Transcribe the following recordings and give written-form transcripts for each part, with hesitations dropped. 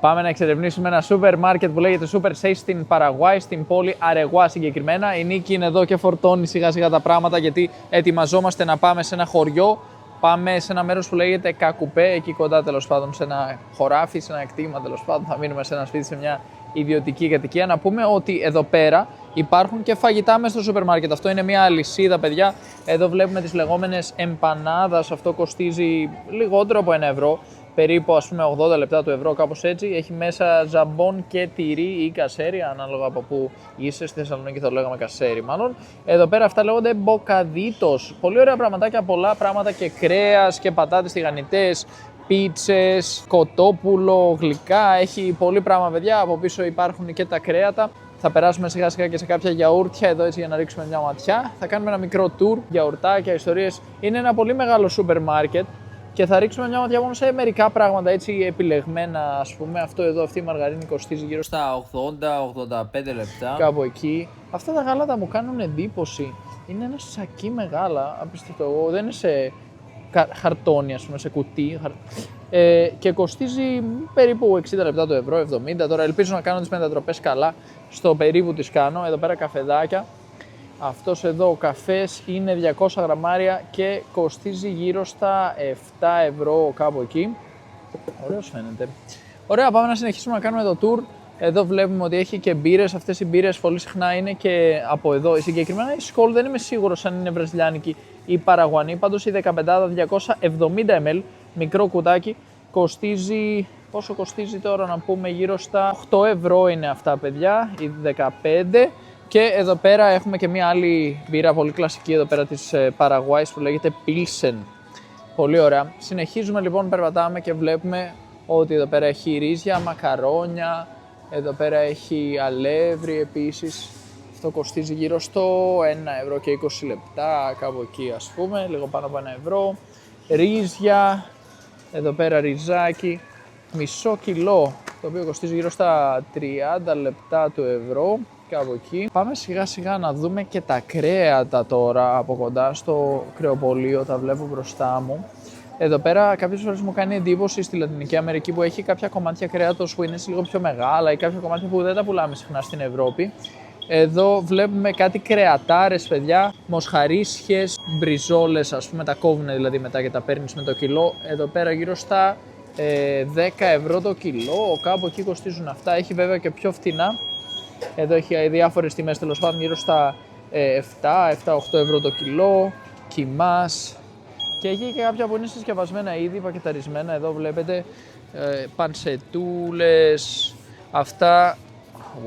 Πάμε να εξερευνήσουμε ένα σούπερ μάρκετ που λέγεται Super Safe στην Παραγουάη, στην πόλη Αρεγουά συγκεκριμένα. Η Νίκη είναι εδώ και φορτώνει σιγά σιγά τα πράγματα γιατί ετοιμαζόμαστε να πάμε σε ένα χωριό. Πάμε σε ένα μέρος που λέγεται Κακουπέ, εκεί κοντά τέλος πάντων, σε ένα χωράφι, σε ένα κτήμα τέλος πάντων. Θα μείνουμε σε ένα σπίτι, σε μια ιδιωτική κατοικία. Να πούμε ότι εδώ πέρα υπάρχουν και φαγητά μέσα στο σούπερ μάρκετ. Αυτό είναι μια αλυσίδα, παιδιά. Εδώ βλέπουμε τις λεγόμενες εμπανάδας. Αυτό κοστίζει λιγότερο από 1 ευρώ. Περίπου ας πούμε 80 λεπτά του ευρώ, κάπως έτσι. Έχει μέσα ζαμπόν και τυρί ή κασέρι, ανάλογα από που είσαι. Στη Θεσσαλονίκη θα το λέγαμε κασέρι μάλλον. Εδώ πέρα αυτά λέγονται μποκαδίτος. Πολύ ωραία πραγματάκια, πολλά πράγματα και κρέας και πατάτες τηγανιτές, πίτσες, κοτόπουλο, γλυκά. Έχει πολύ πράγμα, παιδιά. Από πίσω υπάρχουν και τα κρέατα. Θα περάσουμε σιγά σιγά και σε κάποια γιαούρτια εδώ έτσι για να ρίξουμε μια ματιά. Θα κάνουμε ένα μικρό tour, γιαουρτάκια, ιστορίες. Είναι ένα πολύ μεγάλο σούπερ μάρκετ. Και θα ρίξουμε μια ματιά μόνο σε μερικά πράγματα έτσι επιλεγμένα, ας πούμε. Αυτό εδώ, αυτή η μαργαρίνη κοστίζει γύρω στα 80-85 λεπτά. Κάπου εκεί. Αυτά τα γάλατα μου κάνουν εντύπωση. Είναι ένα σακί μεγάλα, απίστευτο. Δεν είναι σε χαρτόνι, ας πούμε, σε κουτί. Και κοστίζει περίπου 60 λεπτά το ευρώ, 70. Τώρα ελπίζω να κάνω τις μετατροπές καλά. Στο περίπου τις κάνω. Εδώ πέρα καφεδάκια. Αυτός εδώ ο καφές είναι 200 γραμμάρια και κοστίζει γύρω στα 7 ευρώ, κάπου εκεί. Ωραίος φαίνεται. Ωραία, πάμε να συνεχίσουμε να κάνουμε το tour. Εδώ βλέπουμε ότι έχει και μπύρες. Αυτές οι μπύρες πολύ συχνά είναι και από εδώ. Συγκεκριμένα η Skol δεν είμαι σίγουρος αν είναι βραζιλιάνικη ή παραγουανή. Πάντως η 15 270 ml, μικρό κουτάκι, κοστίζει... Πόσο κοστίζει τώρα να πούμε, γύρω στα 8 ευρώ είναι αυτά, παιδιά, η 15. Και εδώ πέρα έχουμε και μια άλλη μπύρα πολύ κλασική εδώ πέρα της Παραγουάης που λέγεται Pilsen. Πολύ ωραία. Συνεχίζουμε λοιπόν, περπατάμε και βλέπουμε ότι εδώ πέρα έχει ρύζια, μακαρόνια, εδώ πέρα έχει αλεύρι επίσης. Αυτό κοστίζει γύρω στο 1 ευρώ και 20 λεπτά, κάπου εκεί ας πούμε, λίγο πάνω από 1 ευρώ. Ρύζια, εδώ πέρα ριζάκι, μισό κιλό, το οποίο κοστίζει γύρω στα 30 λεπτά του ευρώ. Κάπου εκεί. Πάμε σιγά σιγά να δούμε και τα κρέατα τώρα από κοντά στο κρεοπωλείο, τα βλέπω μπροστά μου. Εδώ πέρα κάποιες φορές μου κάνει εντύπωση στη Λατινική Αμερική που έχει κάποια κομμάτια κρέατος που είναι λίγο πιο μεγάλα ή κάποια κομμάτια που δεν τα πουλάμε συχνά στην Ευρώπη. Εδώ βλέπουμε κάτι κρεατάρες, παιδιά, μοσχαρίσιες, μπριζόλες, ας πούμε, τα κόβουν δηλαδή μετά και τα παίρνεις με το κιλό. Εδώ πέρα γύρω στα 10 ευρώ το κιλό, κάπου εκεί κοστίζουν αυτά. Έχει βέβαια και πιο φτηνά. Εδώ έχει διάφορες τιμές, τέλος πάντων, γύρω στα 7-8 ευρώ το κιλό, κιμάς. Και έχει και κάποια που είναι συσκευασμένα ήδη, πακεταρισμένα. Εδώ βλέπετε πανσετούλες, αυτά.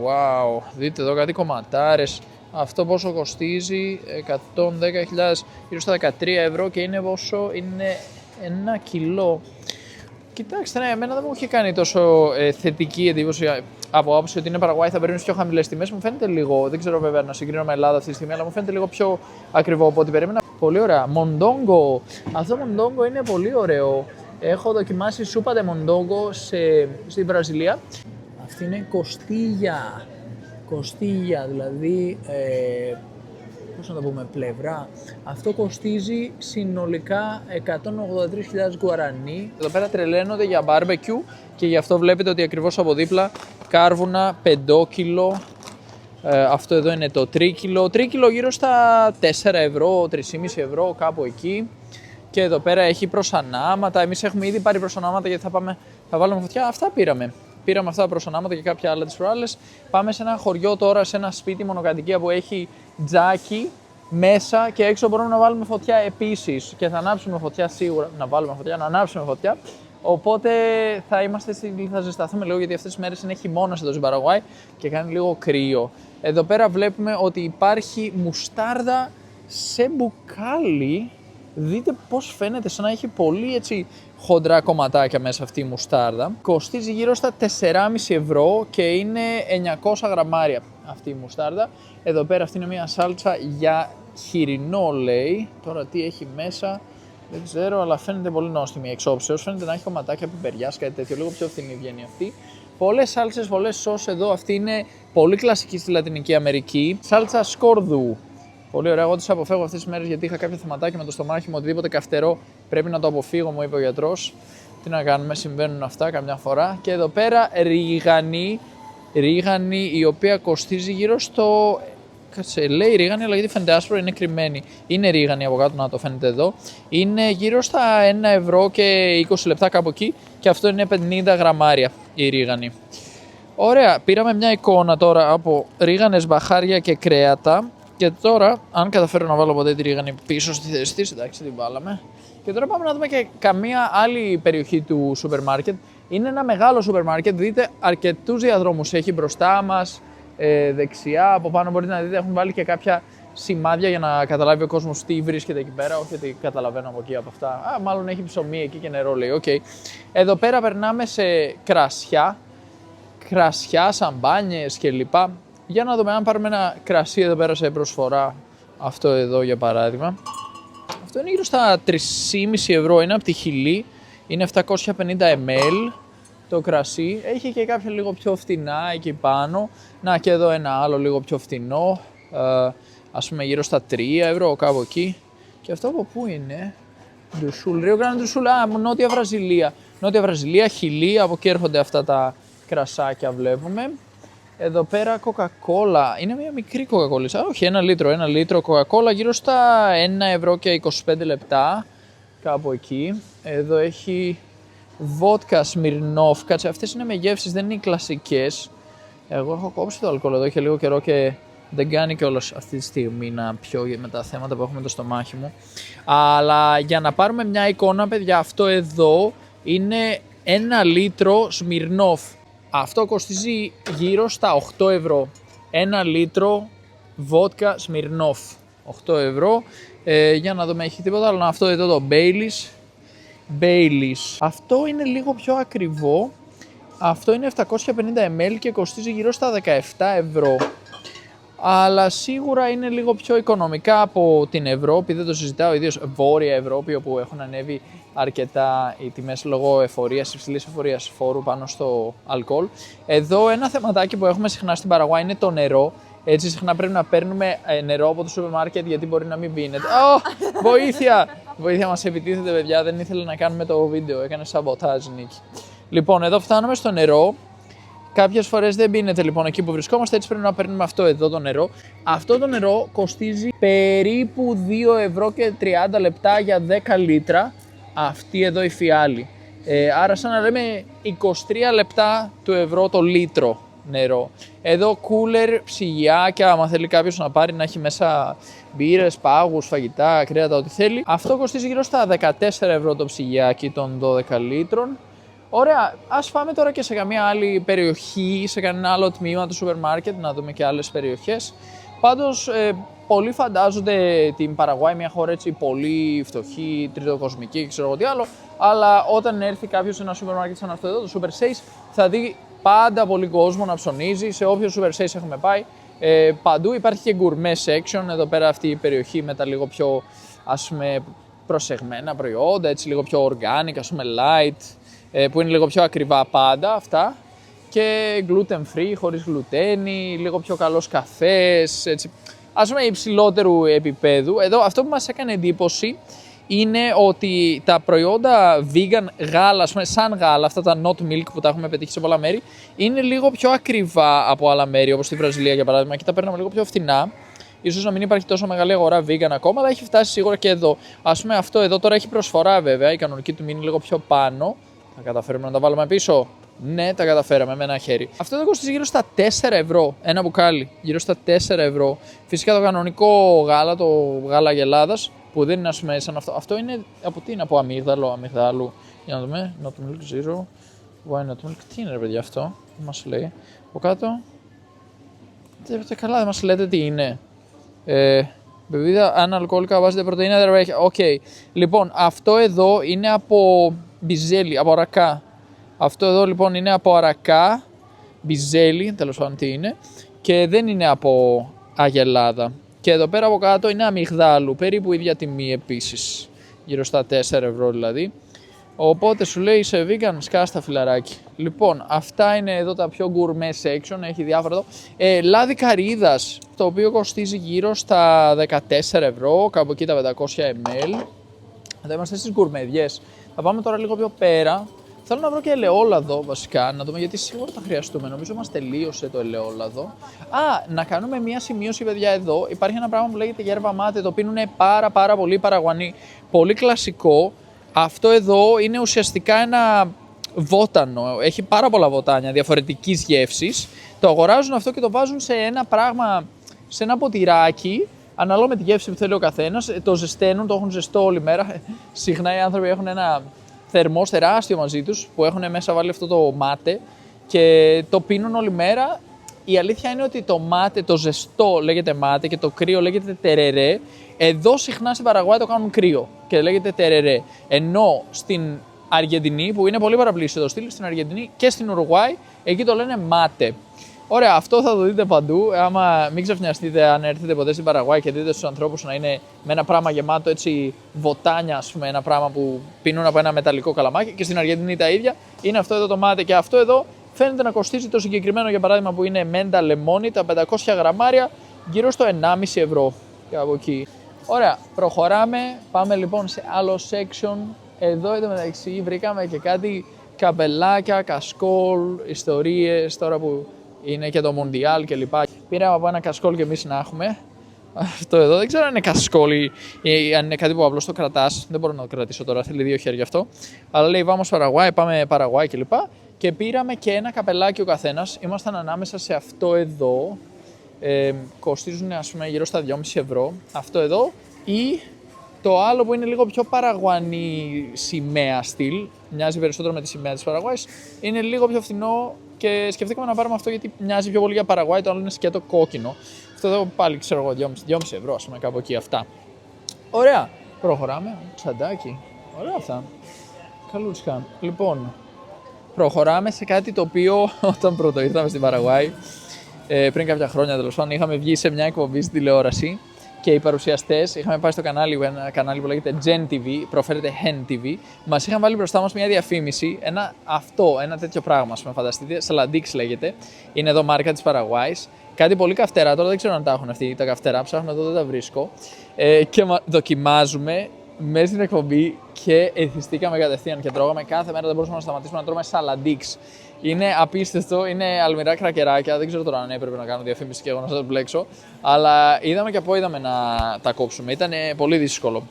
Wow, δείτε εδώ κάτι κομματάρες. Αυτό πόσο κοστίζει, 110.000, γύρω στα 13 ευρώ και είναι πόσο, είναι 1 κιλό. Κοιτάξτε, ναι, εμένα δεν μου είχε κάνει τόσο θετική εντύπωση από άποψη ότι είναι Παραγουάη, θα παίρνει πιο χαμηλές τιμές. Μου φαίνεται λίγο, δεν ξέρω βέβαια να συγκρίνω με Ελλάδα αυτή τη στιγμή, αλλά μου φαίνεται λίγο πιο ακριβό από ό,τι περίμενα. Πολύ ωραία. Μοντόγκο. Αυτό το μοντόγκο είναι πολύ ωραίο. Έχω δοκιμάσει σούπα de μοντόγκο στη Βραζιλία. Αυτή είναι κοστίγια. Κοστίγια, δηλαδή. Πώς να το πούμε, πλευρά. Αυτό κοστίζει συνολικά 183.000 γουαρανί. Εδώ πέρα τρελαίνονται για barbecue και γι' αυτό βλέπετε ότι ακριβώς από δίπλα κάρβουνα 5 κιλό. Αυτό εδώ είναι το τρίκιλο. Τρίκιλο γύρω στα 4 ευρώ, 3,5 ευρώ, κάπου εκεί. Και εδώ πέρα έχει προσανάματα. Εμείς έχουμε ήδη πάρει προσανάματα γιατί θα βάλουμε φωτιά. Αυτά πήραμε. Πήραμε αυτά τα προσανάματα και κάποια άλλα τις προάλλες. Πάμε σε ένα χωριό τώρα, σε ένα σπίτι μονοκατοικία που έχει τζάκι μέσα και έξω μπορούμε να βάλουμε φωτιά επίσης. Και θα ανάψουμε φωτιά σίγουρα. Να βάλουμε φωτιά, να ανάψουμε φωτιά. Οπότε θα ζεσταθούμε λίγο γιατί αυτές τις μέρες είναι χειμώνας εδώ στην Παραγουάη και κάνει λίγο κρύο. Εδώ πέρα βλέπουμε ότι υπάρχει μουστάρδα σε μπουκάλι. Δείτε πώς φαίνεται, σαν να έχει πολύ έτσι χοντρά κομματάκια μέσα αυτή η μουστάρδα. Κοστίζει γύρω στα 4,5 ευρώ και είναι 900 γραμμάρια αυτή η μουστάρδα. Εδώ πέρα αυτή είναι μια σάλτσα για χοιρινό, λέει. Τώρα τι έχει μέσα δεν ξέρω, αλλά φαίνεται πολύ νόστιμη εξόψεως. Φαίνεται να έχει κομματάκια πιπεριάς, κάτι τέτοιο, λίγο πιο φθηνή βγαίνει αυτή. Πολλές σάλτσες, πολλές σως εδώ. Αυτή είναι πολύ κλασική στη Λατινική Αμερική. Σάλτσα σκόρδου. Πολύ ωραία, εγώ τις αποφεύγω αυτές τις μέρες γιατί είχα κάποια θεματάκια με το στομάχι μου, οτιδήποτε καυτερό πρέπει να το αποφύγω, μου είπε ο γιατρός. Τι να κάνουμε, συμβαίνουν αυτά καμιά φορά. Και εδώ πέρα ρίγανη η οποία κοστίζει γύρω στο... Κάτσε, λέει ρίγανη, αλλά γιατί φαίνεται άσπρο, είναι κρυμμένη. Είναι ρίγανη από κάτω, να το φαίνεται εδώ. Είναι γύρω στα 1 ευρώ και 20 λεπτά κάπου εκεί. Και αυτό είναι 50 γραμμάρια η ρίγανη. Ωραία, πήραμε μια εικόνα τώρα από ρίγανες, μπαχάρια και κρέατα. Και τώρα, αν καταφέρω να βάλω ποτέ τη ρίγανη πίσω στη θέση της, εντάξει, την βάλαμε. Και τώρα πάμε να δούμε και καμία άλλη περιοχή του σούπερ μάρκετ. Είναι ένα μεγάλο σούπερ μάρκετ, δείτε αρκετούς διαδρόμους έχει μπροστά μας, δεξιά, από πάνω μπορείτε να δείτε, έχουν βάλει και κάποια σημάδια για να καταλάβει ο κόσμος τι βρίσκεται εκεί πέρα, όχι ότι καταλαβαίνω από εκεί από αυτά. Μάλλον έχει ψωμί εκεί και νερό, λέει, οκ. Εδώ πέρα περνάμε σε κρασιά, σαμπάνιες κλπ. Για να δούμε αν πάρουμε ένα κρασί εδώ πέρα σε προσφορά, αυτό εδώ για παράδειγμα. Αυτό είναι γύρω στα 3,5 ευρώ, είναι από τη Χιλή, είναι 750 ml το κρασί. Έχει και κάποια λίγο πιο φτηνά εκεί πάνω. Να, και εδώ ένα άλλο λίγο πιο φτηνό, ας πούμε γύρω στα 3 ευρώ κάπου εκεί. Και αυτό από πού είναι? Ντουσούλ, Ρίο Γκράντε Ντουσούλ, Νότια Βραζιλία. Νότια Βραζιλία, Χιλή, από εκεί έρχονται αυτά τα κρασάκια βλέπουμε. Εδώ πέρα Coca-Cola, είναι μια μικρή Coca-Cola, όχι 1 λίτρο Coca-Cola γύρω στα 1 ευρώ και 25 λεπτά, κάπου εκεί. Εδώ έχει βότκα Smirnoff, κάτσε, αυτές είναι με γεύσεις, δεν είναι οι κλασικές. Εγώ έχω κόψει το αλκοόλ εδώ και λίγο καιρό και δεν κάνει κιόλας αυτή τη στιγμή να πιω με τα θέματα που έχουμε το στομάχι μου. Αλλά για να πάρουμε μια εικόνα, παιδιά, αυτό εδώ είναι 1 λίτρο Smirnoff. Αυτό κοστίζει γύρω στα 8 ευρώ. 1 λίτρο βότκα Smirnoff. 8 ευρώ. Για να δούμε, έχει τίποτα άλλο? Αυτό εδώ το Baileys. Αυτό είναι λίγο πιο ακριβό. Αυτό είναι 750 ml και κοστίζει γύρω στα 17 ευρώ. Αλλά σίγουρα είναι λίγο πιο οικονομικά από την Ευρώπη. Δεν το συζητάω, ιδίως Βόρεια Ευρώπη, όπου έχουν ανέβει αρκετά οι τιμές λόγω εφορίας, υψηλής εφορίας φόρου πάνω στο αλκοόλ. Εδώ ένα θεματάκι που έχουμε συχνά στην Παραγουάη είναι το νερό. Έτσι συχνά πρέπει να παίρνουμε νερό από το σούπερ μάρκετ γιατί μπορεί να μην πίνεται. Βοήθεια! Βοήθεια, μας επιτίθεται, παιδιά, δεν ήθελε να κάνουμε το βίντεο, έκανε σαμποτάζ Νίκη. Λοιπόν, εδώ φτάνουμε στο νερό. Κάποιες φορές δεν πίνεται λοιπόν εκεί που βρισκόμαστε, έτσι πρέπει να παίρνουμε αυτό εδώ το νερό. Αυτό το νερό κοστίζει περίπου 2 ευρώ και 30 λεπτά για 10 λίτρα. Αυτή εδώ η φιάλη. Άρα σαν να λέμε 23 λεπτά του ευρώ το λίτρο νερό. Εδώ κούλερ, ψυγιάκια, άμα θέλει κάποιος να πάρει να έχει μέσα μπύρες, πάγους, φαγητά, κρέατα, ό,τι θέλει. Αυτό κοστίζει γύρω στα 14 ευρώ το ψυγιάκι των 12 λίτρων. Ωραία, ας πάμε τώρα και σε καμία άλλη περιοχή, σε κανένα άλλο τμήμα του σούπερ μάρκετ, να δούμε και άλλες περιοχές. Πάντως, πολλοί φαντάζονται την Παραγουάη μια χώρα έτσι πολύ φτωχή, τριτοκοσμική, ξέρω εγώ τι άλλο. Αλλά όταν έρθει κάποιος σε ένα σούπερ μάρκετ σαν αυτό εδώ, το Super Sales, θα δει πάντα πολύ κόσμο να ψωνίζει. Σε όποιο Super Sales έχουμε πάει, παντού υπάρχει και gourmet section. Εδώ πέρα αυτή η περιοχή με τα λίγο πιο, ας πούμε, προσεγμένα προϊόντα, έτσι λίγο πιο organic, ας πούμε light, που είναι λίγο πιο ακριβά πάντα αυτά. Και gluten free, χωρίς γλουτένι, λίγο πιο καλός καφές, έτσι. Ας πούμε υψηλότερου επίπεδου. Εδώ αυτό που μας έκανε εντύπωση είναι ότι τα προϊόντα vegan γάλα, ας πούμε, σαν γάλα, αυτά τα not milk που τα έχουμε πετύχει σε πολλά μέρη, είναι λίγο πιο ακριβά από άλλα μέρη, όπως στη Βραζιλία για παράδειγμα, και τα παίρναμε λίγο πιο φτηνά. Ίσως να μην υπάρχει τόσο μεγάλη αγορά vegan ακόμα, αλλά έχει φτάσει σίγουρα και εδώ. Ας πούμε αυτό εδώ τώρα έχει προσφορά βέβαια, η κανονική του μείνει λίγο πιο πάνω. Θα καταφέρουμε να τα βάλουμε πίσω? Ναι, τα καταφέραμε με ένα χέρι. Αυτό εδώ κοστίζει γύρω στα 4 ευρώ, ένα μπουκάλι, γύρω στα 4 ευρώ. Φυσικά το κανονικό γάλα, το γάλα γελάδας, που δεν είναι ας πούμε σαν αυτό. Αυτό είναι από τι είναι, από αμύγδαλου. Για να δούμε, not milk zero, why not milk, τι είναι ρε παιδιά αυτό, τι μας λέει. Από κάτω, καλά δεν μας λέτε τι είναι. Μπεβίδα αναλκοολικά βάζετε πρωτεΐνα, δεν έχει. Οκ. Λοιπόν, αυτό εδώ είναι από μπιζέλι, από αρακά. Αυτό εδώ λοιπόν είναι από αρακά, μπιζέλι, τέλος πάντων τι είναι, και δεν είναι από αγελάδα. Και εδώ πέρα από κάτω είναι αμυγδάλου, περίπου ίδια τιμή επίσης, γύρω στα 4 ευρώ δηλαδή. Οπότε σου λέει σε vegan σκάστα φιλαράκι. Λοιπόν, αυτά είναι εδώ τα πιο gourmet section, έχει διάφορα εδώ. Λάδι καρύδας, το οποίο κοστίζει γύρω στα 14 ευρώ, κάπου εκεί τα 500 ml. Εδώ είμαστε στις γκουρμεδιές. Θα πάμε τώρα λίγο πιο πέρα. Θέλω να βρω και ελαιόλαδο βασικά, να δούμε γιατί σίγουρα θα χρειαστούμε. Νομίζω μας τελείωσε το ελαιόλαδο. Να κάνουμε μια σημείωση, παιδιά, εδώ. Υπάρχει ένα πράγμα που λέγεται γέρβα μάτε, το πίνουν πάρα πολύ Παραγουανοί. Πολύ κλασικό. Αυτό εδώ είναι ουσιαστικά ένα βότανο. Έχει πάρα πολλά βοτάνια διαφορετικής γεύσης. Το αγοράζουν αυτό και το βάζουν σε ένα πράγμα, σε ένα ποτηράκι. Ανάλογα με τη γεύση που θέλει ο καθένας. Το ζεσταίνουν, το έχουν ζεστό όλη μέρα. Συχνά οι άνθρωποι έχουν ένα θερμός τεράστιο μαζί τους που έχουν μέσα βάλει αυτό το μάτε και το πίνουν όλη μέρα. Η αλήθεια είναι ότι το μάτε, το ζεστό λέγεται μάτε και το κρύο λέγεται τερερέ. Εδώ συχνά στην Παραγουάη το κάνουν κρύο και λέγεται τερερέ. Ενώ στην Αργεντινή, που είναι πολύ παραπλήσιο το στυλ, στην Αργεντινή και στην Ουρουγουάη, εκεί το λένε μάτε. Ωραία, αυτό θα το δείτε παντού. Άμα μην ξαφνιαστείτε, αν έρθετε ποτέ στην Παραγουάη και δείτε στους ανθρώπους να είναι με ένα πράγμα γεμάτο έτσι βοτάνια, ας πούμε, ένα πράγμα που πίνουν από ένα μεταλλικό καλαμάκι, και στην Αργεντινή τα ίδια, είναι αυτό εδώ το μάτε. Και αυτό εδώ φαίνεται να κοστίζει το συγκεκριμένο, για παράδειγμα, που είναι μέντα λεμόνι, τα 500 γραμμάρια, γύρω στο 1,5 ευρώ. Και από εκεί. Ωραία, προχωράμε. Πάμε λοιπόν σε άλλο section. Εδώ εντωμεταξύ βρήκαμε και κάτι καπελάκια, κασκόλ, ιστορίες, τώρα που είναι και το Μουντιάλ και λοιπά. Πήραμε από ένα κασκόλ και εμείς να έχουμε. Αυτό εδώ δεν ξέρω αν είναι κασκόλ ή αν είναι κάτι που απλώς το κρατάς. Δεν μπορώ να το κρατήσω τώρα, θέλει 2 χέρια αυτό. Αλλά λέει πάμε Παραγουάη, πάμε Παραγουάη και λοιπά. Και πήραμε και ένα καπελάκι ο καθένας. Ήμασταν ανάμεσα σε αυτό εδώ. Κοστίζουν, ας πούμε, γύρω στα 2,5 ευρώ. Αυτό εδώ ή το άλλο που είναι λίγο πιο Παραγουανή σημαία στυλ. Μοιάζει περισσότερο με τη σημαία της Παραγουάης. Είναι λίγο πιο φθηνό. Και σκεφτήκαμε να πάρουμε αυτό γιατί μοιάζει πιο πολύ για Παραγουάη, το άλλο είναι σκέτο κόκκινο. Αυτό εδώ πάλι ξέρω εγώ 2,5 ευρώ, ας πούμε, κάπου εκεί αυτά. Ωραία, προχωράμε. Τσαντάκι. Ωραία αυτά. Καλούτσικα. Λοιπόν, προχωράμε σε κάτι το οποίο όταν πρώτο ήρθαμε στην Παραγουάη, πριν κάποια χρόνια τέλος πάντων, είχαμε βγει σε μια εκπομπή στην τηλεόραση. Και οι παρουσιαστές είχαμε πάει στο κανάλι, ένα κανάλι που λέγεται Gen TV, προφέρεται Hen TV. Μας είχαν βάλει μπροστά μας μια διαφήμιση, ένα τέτοιο πράγμα, ας πούμε, φανταστείτε, Saladix λέγεται. Είναι εδώ μάρκα της Παραγουάης. Κάτι πολύ καυτερά, τώρα δεν ξέρω αν τα έχουν αυτοί τα καυτερά, ψάχνω εδώ, δεν τα βρίσκω. Και δοκιμάζουμε μέσα στην εκπομπή και εθιστήκαμε κατευθείαν και τρώγαμε κάθε μέρα, δεν μπορούσαμε να σταματήσουμε να τρώμε Saladix. Είναι απίστευτο, είναι αλμυρά κρακεράκια. Δεν ξέρω τώρα αν έπρεπε να κάνω διαφήμιση και εγώ να σας μπλέξω. Αλλά είδαμε και από είδαμε να τα κόψουμε. Ήταν πολύ δύσκολο.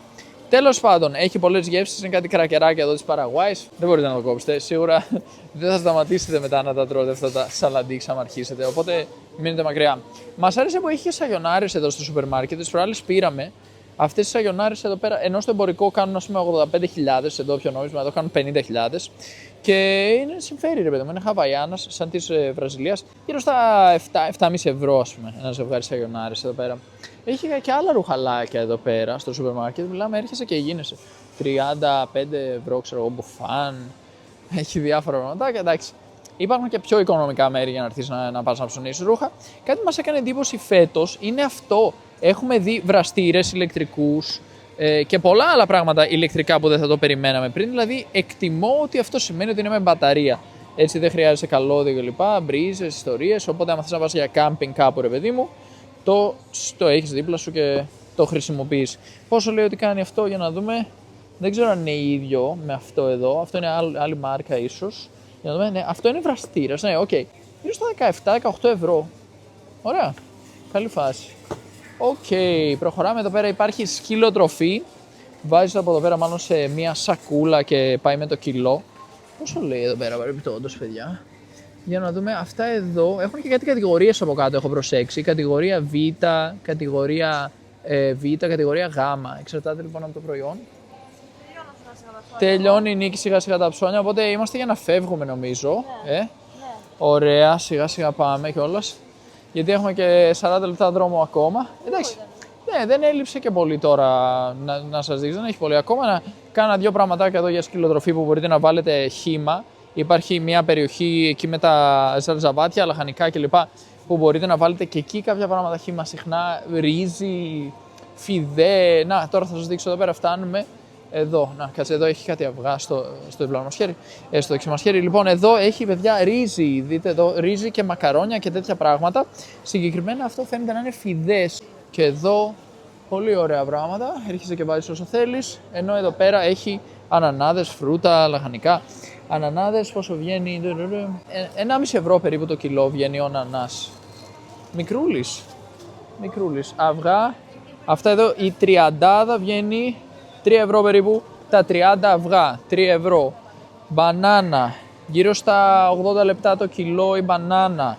Τέλος πάντων, έχει πολλές γεύσεις. Είναι κάτι κρακεράκια εδώ της Παραγουάης. Δεν μπορείτε να το κόψετε. Σίγουρα δεν θα σταματήσετε μετά να τα τρώτε αυτά τα σαλαντίξ άμα αρχίσετε. Οπότε μείνετε μακριά. Μας άρεσε που έχει και σαγιονάρες εδώ στο σούπερ μάρκετ. Τις προάλλες πήραμε. Αυτές τις σαγιονάρες εδώ πέρα, ενώ στο εμπορικό κάνουν, ας πούμε, 85.000, εδώ πιο νόμισμα, εδώ κάνουν 50.000. Και είναι συμφέρει, ρε παιδί μου, είναι χαβαϊάνας, σαν της Βραζιλίας, γύρω στα 7,5 ευρώ, ας πούμε, ένα ζευγάρι σαγιονάρες εδώ πέρα. Έχει και άλλα ρουχαλάκια εδώ πέρα στο σούπερ μάρκετ, μιλάμε, έρχεσαι και γίνεσαι. 35 ευρώ, ξέρω εγώ, μπουφάν, έχει διάφορα πραγματάκια, εντάξει. Υπάρχουν και πιο οικονομικά μέρη για να έρθεις να πας να ψωνίσεις ρούχα. Κάτι που μας έκανε εντύπωση φέτος είναι αυτό. Έχουμε δει βραστήρες ηλεκτρικούς και πολλά άλλα πράγματα ηλεκτρικά που δεν θα το περιμέναμε πριν. Δηλαδή, εκτιμώ ότι αυτό σημαίνει ότι είναι με μπαταρία. Έτσι δεν χρειάζεται καλώδιο κλπ. Μπρίζες, ιστορίες. Οπότε, άμα θες να πας για κάμπινγκ κάπου, ρε παιδί μου, το έχεις δίπλα σου και το χρησιμοποιείς. Πόσο λέει ότι κάνει αυτό, για να δούμε. Δεν ξέρω αν είναι ίδιο με αυτό εδώ. Αυτό είναι άλλη μάρκα ίσως. Για να δούμε, ναι, αυτό είναι βραστήρας. Ναι, οκ. Γύρω στα 17-18 ευρώ. Ωραία. Καλή φάση. Οκ, προχωράμε. Εδώ πέρα υπάρχει σκυλοτροφή. Βάζεις από εδώ πέρα μάλλον σε μια σακούλα και πάει με το κιλό. Πόσο λέει εδώ πέρα παρεμπιπτόντως, παιδιά. Για να δούμε, αυτά εδώ έχουν και κάτι κατηγορίες από κάτω, έχω προσέξει. Κατηγορία Β, κατηγορία Β, κατηγορία Γ. Εξαρτάται λοιπόν από το προϊόν. Τελειώνει η νίκη σιγά σιγά τα ψώνια, οπότε είμαστε για να φεύγουμε νομίζω. Ναι. Ωραία, σιγά σιγά πάμε κιόλας. Γιατί έχουμε και 40 λεπτά δρόμο ακόμα. Εντάξει, ναι, δεν έλειψε και πολύ τώρα να σας δείξω, δεν έχει πολύ ακόμα. Να κάνω 2 πραγματάκια εδώ για σκυλοτροφή που μπορείτε να βάλετε χύμα. Υπάρχει μια περιοχή εκεί με τα ζαρζαβάτια, λαχανικά κλπ. Που μπορείτε να βάλετε και εκεί κάποια πράγματα χύμα συχνά, ρύζι, φιδέ. Να, τώρα θα σας δείξω εδώ πέρα, φτάνουμε. Εδώ, να κάτσε, εδώ έχει κάτι αυγά στο διπλανό μας χέρι, στο δεξί μας χέρι. Λοιπόν, εδώ έχει, παιδιά, ρύζι, δείτε εδώ, ρύζι και μακαρόνια και τέτοια πράγματα. Συγκεκριμένα αυτό φαίνεται να είναι φιδές. Και εδώ, πολύ ωραία πράγματα, έρχεσαι και βάζεις όσο θέλεις. Ενώ εδώ πέρα έχει Ανανάδες, φρούτα, λαχανικά. Ανανάδες πόσο βγαίνει? 1,5 ευρώ περίπου το κιλό βγαίνει ο ανανάς. Μικρούλης. Αυγά. Αυτά εδώ η 30 βγαίνει 3 ευρώ περίπου. Τα 30 αυγά, 3 ευρώ. Μπανάνα, γύρω στα 80 λεπτά το κιλό η μπανάνα.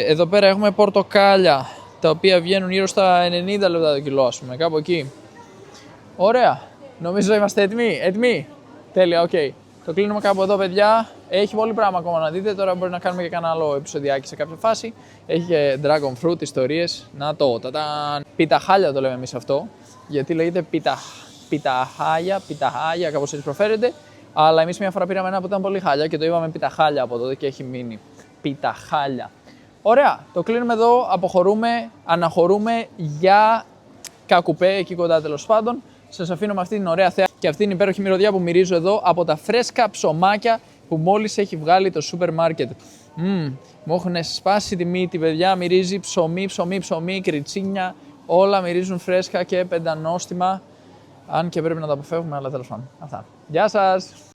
Εδώ πέρα έχουμε πορτοκάλια, τα οποία βγαίνουν γύρω στα 90 λεπτά το κιλό, ας πούμε, κάπου εκεί. Ωραία, νομίζω είμαστε έτοιμοι. Τέλεια, οκ. Το κλείνουμε κάπου εδώ, παιδιά. Έχει πολύ πράγμα ακόμα να δείτε. Τώρα μπορεί να κάνουμε και κανένα άλλο επεισοδιάκι σε κάποια φάση. Έχει και dragon fruit, ιστορίες. Να το, πιταχάλια το λέμε εμείς αυτό. Γιατί λέγεται πιταχάλια, κάπως έτσι προφέρεται. Αλλά εμείς μια φορά πήραμε ένα που ήταν πολύ χάλια και το είπαμε πιταχάλια από τότε και έχει μείνει. Πιταχάλια. Ωραία, το κλείνουμε εδώ. Αποχωρούμε, αναχωρούμε για Κακουπέ, εκεί κοντά τέλος πάντων. Σας αφήνω με αυτή την ωραία θέα και αυτή την υπέροχη μυρωδιά που μυρίζω εδώ από τα φρέσκα ψωμάκια που μόλις έχει βγάλει το σούπερ μάρκετ. Μου έχουν σπάσει τη μύτη, παιδιά. Μυρίζει ψωμί, κριτσίνια. Όλα μυρίζουν φρέσκα και πεντανόστιμα. Αν και πρέπει να τα αποφεύγουμε, αλλά τέλος πάντων. Αυτά. Γεια σας!